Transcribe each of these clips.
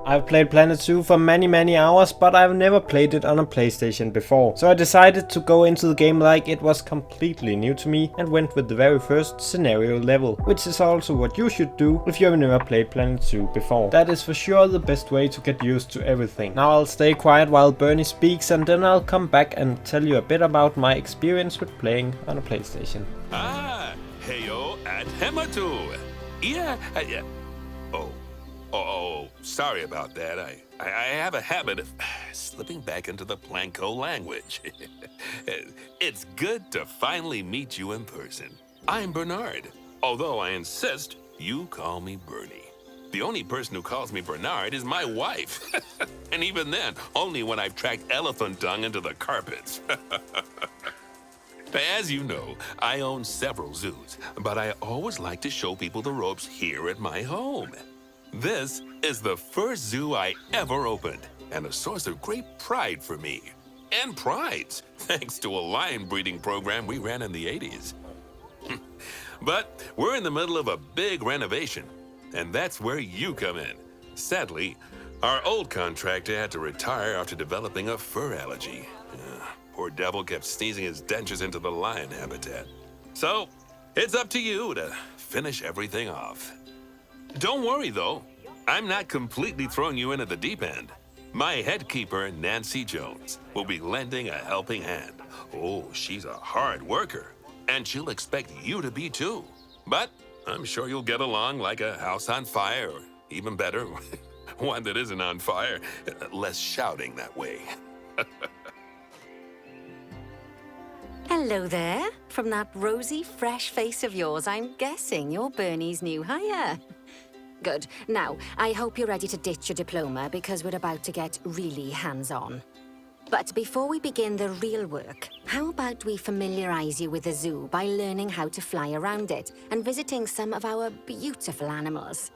I've played Planet Zoo for many hours, but I've never played it on a PlayStation before. So I decided to go into the game like it was completely new to me and went with the very first scenario level, which is also what you should do if you have never played Planet Zoo before. That is for sure the best way to get used to everything. Now I'll stay quiet while Bernie speaks, and then I'll come back and tell you a bit about my experience with playing on a PlayStation. Heyo at Hematu. Yeah. Oh, sorry about that. I have a habit of slipping back into the Planko language. It's good to finally meet you in person. I'm Bernard, although I insist you call me Bernie. The only person who calls me Bernard is my wife. And even then, only when I've tracked elephant dung into the carpets. As you know, I own several zoos, but I always like to show people the ropes here at my home. This is the first zoo I ever opened, and a source of great pride for me. And prides, thanks to a lion breeding program we ran in the 80s. But we're in the middle of a big renovation, and that's where you come in. Sadly, our old contractor had to retire after developing a fur allergy. Poor devil kept sneezing his dentures into the lion habitat. So, it's up to you to finish everything off. Don't worry, though. I'm not completely throwing you in at the deep end. My head keeper, Nancy Jones, will be lending a helping hand. Oh, she's a hard worker, and she'll expect you to be too. But I'm sure you'll get along like a house on fire, or even better, one that isn't on fire. Less shouting that way. Hello there. From that rosy, fresh face of yours, I'm guessing you're Bernie's new hire. Good. Now, I hope you're ready to ditch your diploma because we're about to get really hands-on. But before we begin the real work, how about we familiarize you with the zoo by learning how to fly around it and visiting some of our beautiful animals?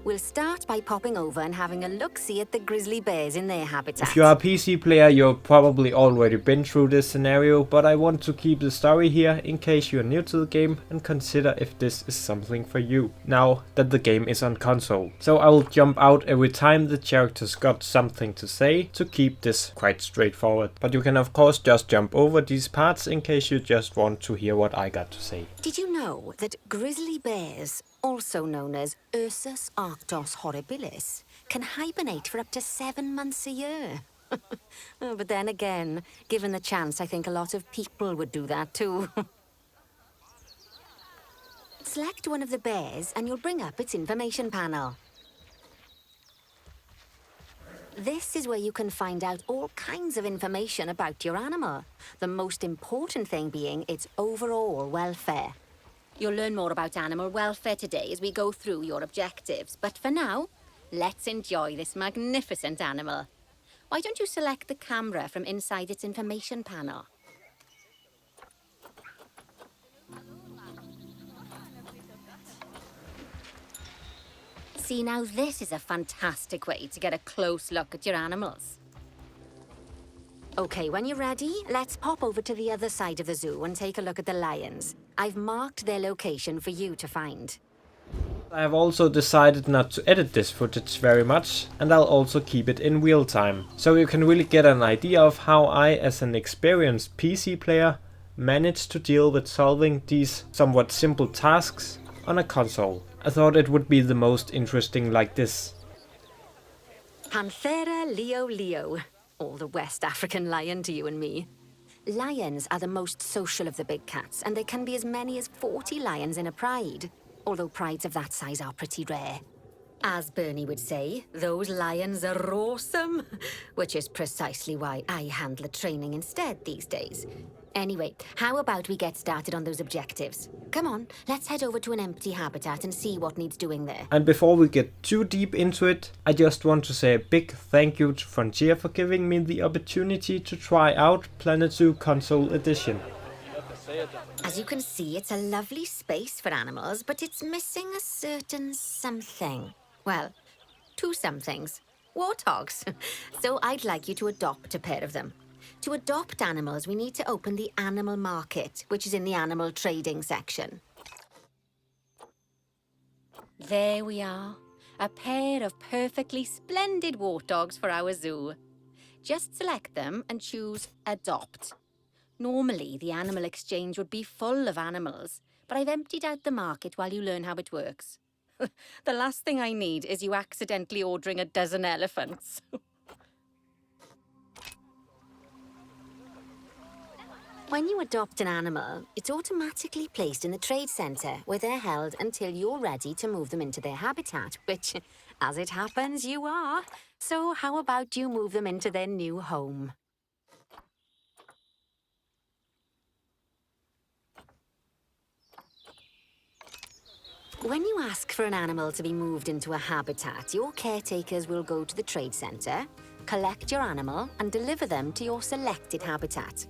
We'll start by popping over and having a look-see at the grizzly bears in their habitat. If you're a PC player, you've probably already been through this scenario, but I want to keep the story here in case you're new to the game and consider if this is something for you, now that the game is on console. So I will jump out every time the characters got something to say to keep this quite straightforward. But you can of course just jump over these parts in case you just want to hear what I got to say. Did you know that grizzly bears, also known as Ursus arctos horribilis, can hibernate for up to 7 months a year? But then again, given the chance, I think a lot of people would do that too. Select one of the bears and you'll bring up its information panel. This is where you can find out all kinds of information about your animal. The most important thing being its overall welfare. You'll learn more about animal welfare today as we go through your objectives. But for now, let's enjoy this magnificent animal. Why don't you select the camera from inside its information panel? See, now this is a fantastic way to get a close look at your animals. Okay, when you're ready, let's pop over to the other side of the zoo and take a look at the lions. I've marked their location for you to find. I have also decided not to edit this footage very much, and I'll also keep it in real time, so you can really get an idea of how I, as an experienced PC player, managed to deal with solving these somewhat simple tasks on a console. I thought it would be the most interesting like this. Panthera leo. Or the West African lion to you and me. Lions are the most social of the big cats, and there can be as many as 40 lions in a pride, although prides of that size are pretty rare. As Bernie would say, those lions are awesome, which is precisely why I handle the training instead these days. Anyway, how about we get started on those objectives? Come on, let's head over to an empty habitat and see what needs doing there. And before we get too deep into it, I just want to say a big thank you to Frontier for giving me the opportunity to try out Planet Zoo Console Edition. As you can see, it's a lovely space for animals, but it's missing a certain something. Well, 2 somethings. Warthogs. So I'd like you to adopt a pair of them. To adopt animals, we need to open the animal market, which is in the animal trading section. There we are. A pair of perfectly splendid warthogs for our zoo. Just select them and choose Adopt. Normally, the animal exchange would be full of animals, but I've emptied out the market while you learn how it works. The last thing I need is you accidentally ordering a dozen elephants. When you adopt an animal, it's automatically placed in the trade centre where they're held until you're ready to move them into their habitat, which, as it happens, you are. So how about you move them into their new home? When you ask for an animal to be moved into a habitat, your caretakers will go to the trade centre, collect your animal and deliver them to your selected habitat.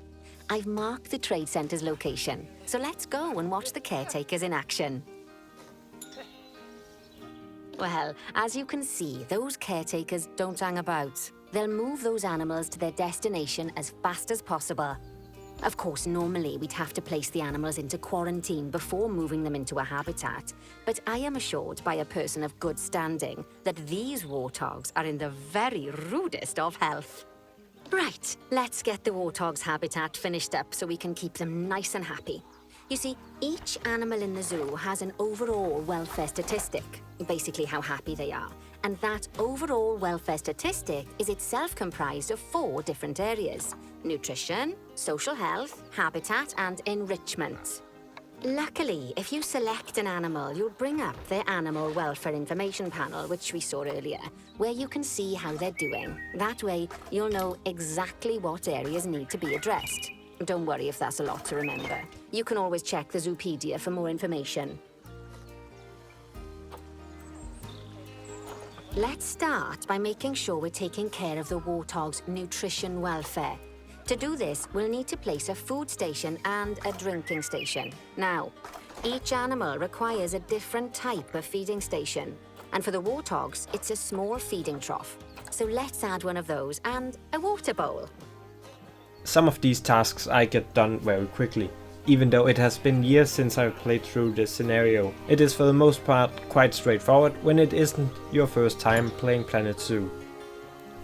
I've marked the trade centre's location, so let's go and watch the caretakers in action. Well, as you can see, those caretakers don't hang about. They'll move those animals to their destination as fast as possible. Of course, normally we'd have to place the animals into quarantine before moving them into a habitat, but I am assured by a person of good standing that these warthogs are in the very rudest of health. Right, let's get the warthog's habitat finished up so we can keep them nice and happy. You see, each animal in the zoo has an overall welfare statistic, basically how happy they are. And that overall welfare statistic is itself comprised of 4 different areas: nutrition, social health, habitat, and enrichment. Luckily, if you select an animal, you'll bring up their animal welfare information panel, which we saw earlier, where you can see how they're doing. That way, you'll know exactly what areas need to be addressed. Don't worry if that's a lot to remember. You can always check the Zoopedia for more information. Let's start by making sure we're taking care of the warthog's nutrition welfare. To do this, we'll need to place a food station and a drinking station. Now, each animal requires a different type of feeding station. And for the warthogs, it's a small feeding trough. So let's add one of those and a water bowl. Some of these tasks I get done very quickly. Even though it has been years since I've played through this scenario, it is for the most part quite straightforward when it isn't your first time playing Planet Zoo.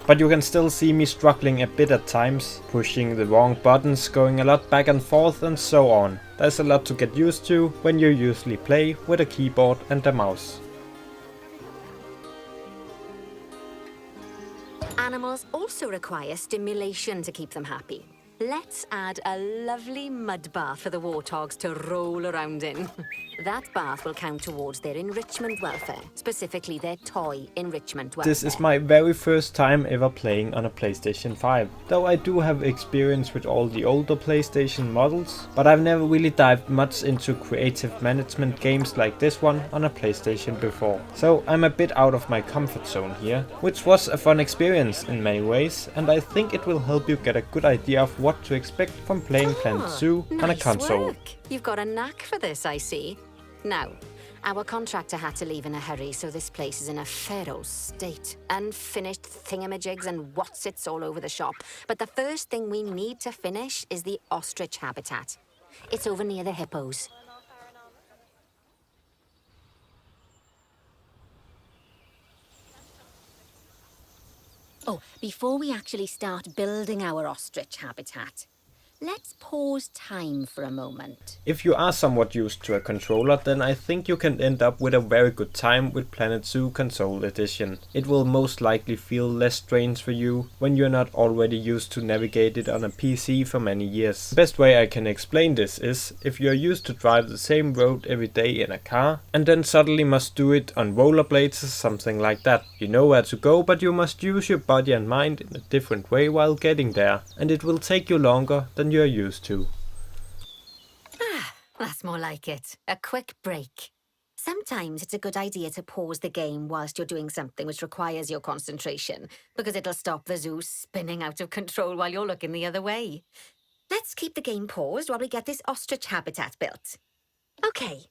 But you can still see me struggling a bit at times, pushing the wrong buttons, going a lot back and forth and so on. There's a lot to get used to when you usually play with a keyboard and a mouse. Animals also require stimulation to keep them happy. Let's add a lovely mud bath for the warthogs to roll around in. That bath will count towards their enrichment welfare, specifically their toy enrichment welfare. This is my very first time ever playing on a PlayStation 5, though I do have experience with all the older PlayStation models, but I've never really dived much into creative management games like this one on a PlayStation before. So I'm a bit out of my comfort zone here, which was a fun experience in many ways, and I think it will help you get a good idea of what to expect from playing Planet Zoo on a console. Work. You've got a knack for this, I see. Now, our contractor had to leave in a hurry, so this place is in a pharaoh's state. Unfinished thingamajigs and whatsits all over the shop. But the first thing we need to finish is the ostrich habitat. It's over near the hippos. Oh, before we actually start building our ostrich habitat, let's pause time for a moment. If you are somewhat used to a controller, then I think you can end up with a very good time with Planet Zoo Console Edition. It will most likely feel less strange for you when you're not already used to navigate it on a PC for many years. The best way I can explain this is if you're used to drive the same road every day in a car and then suddenly must do it on rollerblades or something like that. You know where to go, but you must use your body and mind in a different way while getting there, and it will take you longer than you're used to. That's more like it. A quick break. Sometimes it's a good idea to pause the game whilst you're doing something which requires your concentration, because it'll stop the zoo spinning out of control while you're looking the other way. Let's keep the game paused while we get this ostrich habitat built. Okay,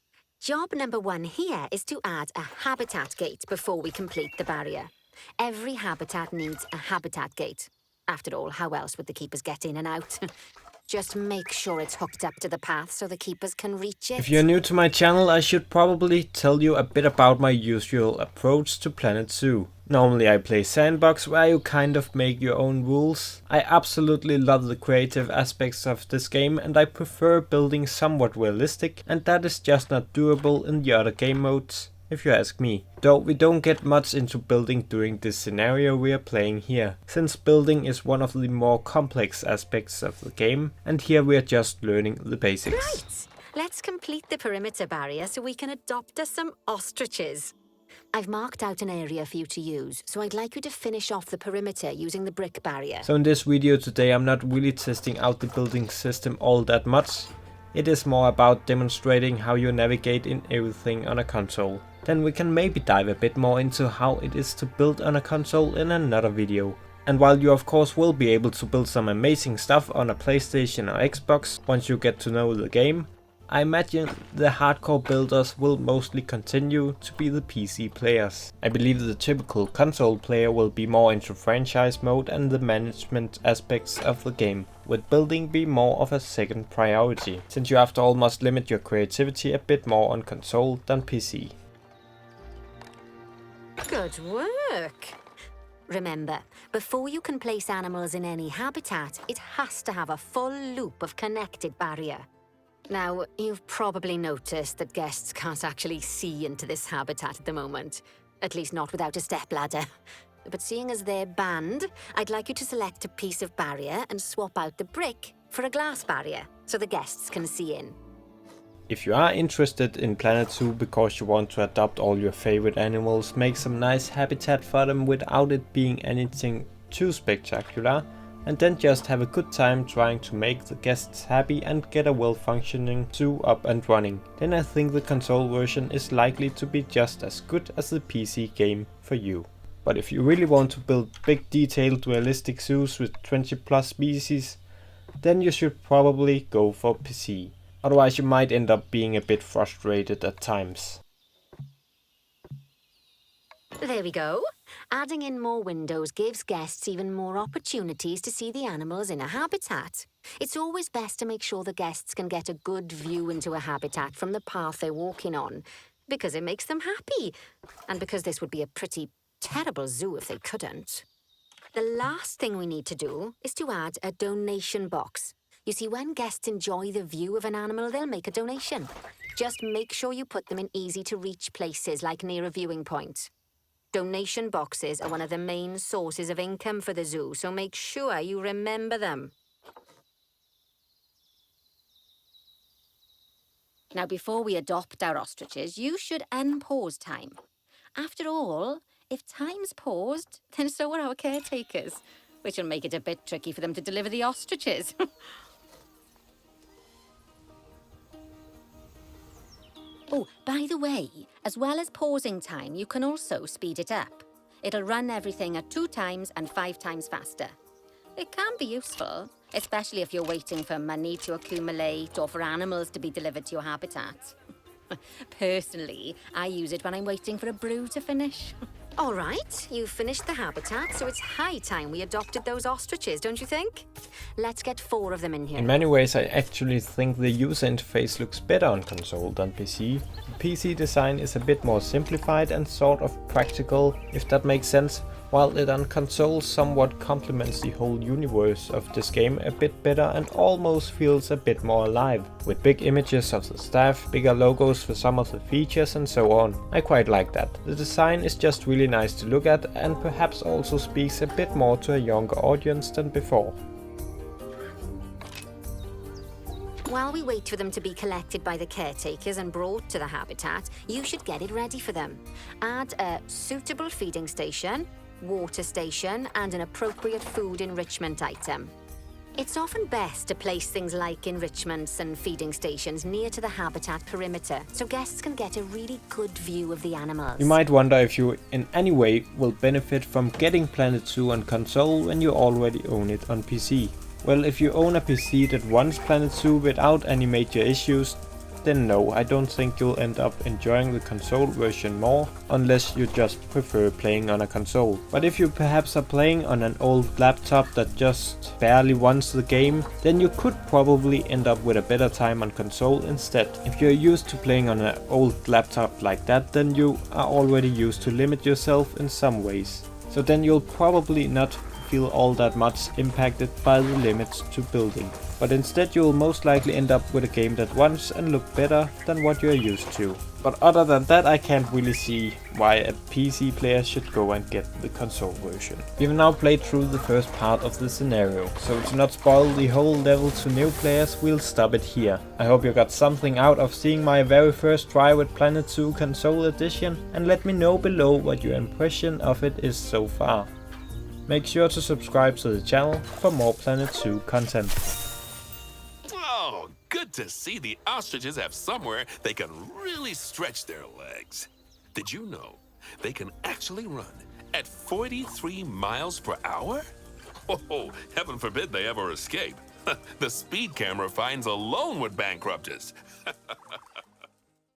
job number 1 here is to add a habitat gate before we complete the barrier. Every habitat needs a habitat gate. After all, how else would the keepers get in and out? Just make sure it's hooked up to the path so the keepers can reach it. If you're new to my channel, I should probably tell you a bit about my usual approach to Planet Zoo. Normally I play sandbox, where you kind of make your own rules. I absolutely love the creative aspects of this game, and I prefer building somewhat realistic, and that is just not doable in the other game modes, if you ask me. Though we don't get much into building during this scenario we are playing here, since building is one of the more complex aspects of the game, and here we are just learning the basics. Right, let's complete the perimeter barrier so we can adopt us some ostriches. I've marked out an area for you to use, so I'd like you to finish off the perimeter using the brick barrier. So in this video today I'm not really testing out the building system all that much. It is more about demonstrating how you navigate in everything on a console. Then we can maybe dive a bit more into how it is to build on a console in another video. And while you of course will be able to build some amazing stuff on a PlayStation or Xbox once you get to know the game, I imagine the hardcore builders will mostly continue to be the PC players. I believe the typical console player will be more into franchise mode and the management aspects of the game, with building be more of a second priority, since you after all must limit your creativity a bit more on console than PC. Good work! Remember, before you can place animals in any habitat, it has to have a full loop of connected barrier. Now, you've probably noticed that guests can't actually see into this habitat at the moment. At least not without a stepladder. But seeing as they're banned, I'd like you to select a piece of barrier and swap out the brick for a glass barrier, so the guests can see in. If you are interested in Planet Zoo because you want to adopt all your favorite animals, make some nice habitat for them without it being anything too spectacular, and then just have a good time trying to make the guests happy and get a well-functioning zoo up and running, then I think the console version is likely to be just as good as the PC game for you. But if you really want to build big detailed realistic zoos with 20 plus species, then you should probably go for PC. Otherwise you might end up being a bit frustrated at times. There we go. Adding in more windows gives guests even more opportunities to see the animals in a habitat. It's always best to make sure the guests can get a good view into a habitat from the path they're walking on, because it makes them happy, and because this would be a pretty terrible zoo if they couldn't. The last thing we need to do is to add a donation box. You see, when guests enjoy the view of an animal, they'll make a donation. Just make sure you put them in easy-to-reach places, like near a viewing point. Donation boxes are one of the main sources of income for the zoo, so make sure you remember them. Now, before we adopt our ostriches, you should unpause time. After all, if time's paused, then so are our caretakers, which will make it a bit tricky for them to deliver the ostriches. Oh, by the way, as well as pausing time, you can also speed it up. It'll run everything at 2 times and 5 times faster. It can be useful, especially if you're waiting for money to accumulate or for animals to be delivered to your habitat. Personally, I use it when I'm waiting for a brew to finish. All right, you've finished the habitat, so it's high time we adopted those ostriches, don't you think? Let's get 4 of them in here. In many ways I actually think the user interface looks better on console than PC. The PC design is a bit more simplified and sort of practical, if that makes sense, while it on console somewhat complements the whole universe of this game a bit better and almost feels a bit more alive, with big images of the staff, bigger logos for some of the features and so on. I quite like that. The design is just really nice to look at and perhaps also speaks a bit more to a younger audience than before. While we wait for them to be collected by the caretakers and brought to the habitat, you should get it ready for them. Add a suitable feeding station, water station, and an appropriate food enrichment item. It's often best to place things like enrichments and feeding stations near to the habitat perimeter, so guests can get a really good view of the animals. You might wonder if you in any way will benefit from getting Planet Zoo on console when you already own it on PC. Well, if you own a PC that runs Planet Zoo without any major issues, then no, I don't think you'll end up enjoying the console version more, unless you just prefer playing on a console. But if you perhaps are playing on an old laptop that just barely wants the game, then you could probably end up with a better time on console instead. If you're used to playing on an old laptop like that, then you are already used to limit yourself in some ways. So then you'll probably not feel all that much impacted by the limits to building. But instead you'll most likely end up with a game that wants and look better than what you're used to. But other than that, I can't really see why a PC player should go and get the console version. We've now played through the first part of the scenario, so to not spoil the whole level to new players, we'll stop it here. I hope you got something out of seeing my very first try with Planet Zoo Console Edition, and let me know below what your impression of it is so far. Make sure to subscribe to the channel for more Planet Zoo content. Oh, good to see the ostriches have somewhere they can really stretch their legs. Did you know they can actually run at 43 miles per hour? Oh, heaven forbid they ever escape. The speed camera fines alone would bankrupt us.